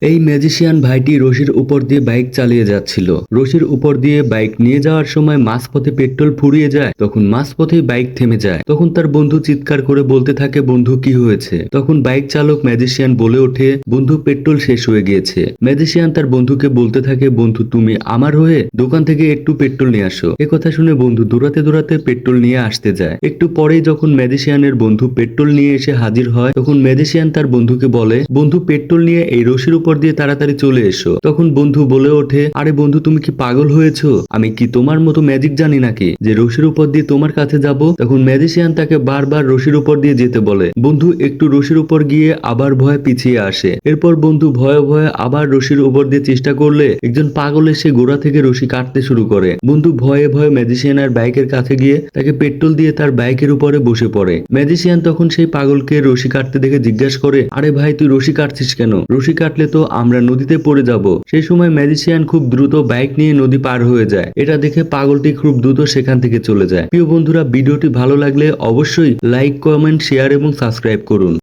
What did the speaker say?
এই ম্যাজিশিয়ান ভাইটি রশির উপর দিয়ে বাইক চালিয়ে যাচ্ছিল। রশির উপর দিয়ে বাইক নিয়ে যাওয়ার সময় মাঝপথে পেট্রোল ফুরিয়ে যায়। তখন মাঝপথেই বাইক থেমে যায়। তখন তার বন্ধু চিৎকার করে বলতে থাকে, বন্ধু কি হয়েছে? তখন বাইক চালক ম্যাজিশিয়ান বলে ওঠে, বন্ধু পেট্রোল শেষ হয়ে গিয়েছে। ম্যাজিশিয়ান তার বন্ধুকে বলতে থাকে, বন্ধু তুমি আমার হয়ে দোকান থেকে একটু পেট্রোল নিয়ে আসো। কথা শুনে বন্ধু দৌড়াতে দৌড়াতে পেট্রোল নিয়ে আসতে যায়। একটু পরেই যখন ম্যাজিশিয়ানের বন্ধু পেট্রোল নিয়ে এসে হাজির হয়, তখন ম্যাজিশিয়ান তার বন্ধুকে বলে, বন্ধু পেট্রোল নিয়ে এই রশির উপর দিয়ে তাড়াতাড়ি চলে এসো। তখন বন্ধু বলে ওঠে, আরে বন্ধু তুমি কি পাগল হয়েছো? আমি কি তোমার মতো ম্যাজিক জানি নাকি যে রশির উপর দিয়ে তোমার কাছে যাব? তখন ম্যাজিশিয়ান তাকে বারবার রশির উপর দিয়ে যেতে বলে। বন্ধু একটু রশির উপর গিয়ে আবার ভয়ে পিছিয়ে আসে। এরপর বন্ধু ভয়ে ভয়ে আবার রশির উপর দিয়ে চেষ্টা করলে একজন পাগল এসে গোড়া থেকে রশি কাটতে শুরু করে। বন্ধু ভয়ে ভয়ে ম্যাজিশিয়ানের বাইকের কাছে গিয়ে তাকে পেট্রোল দিয়ে তার বাইকের উপরে বসে পড়ে। ম্যাজিশিয়ান তখন সেই পাগলকে রশি কাটতে দেখে জিজ্ঞাসা করে, আরে ভাই তুই রশি কাটছিস কেন? রশি কাটলে তো আমরা নদীতে পড়ে যাব। সেই সময় ম্যাজিশিয়ান খুব দ্রুত বাইক নিয়ে নদী পার হয়ে যায়। এটা দেখে পাগলটি খুব দ্রুত সেখান থেকে চলে যায়। প্রিয় বন্ধুরা, ভিডিওটি ভালো লাগলে অবশ্যই লাইক, কমেন্ট, শেয়ার এবং সাবস্ক্রাইব করুন।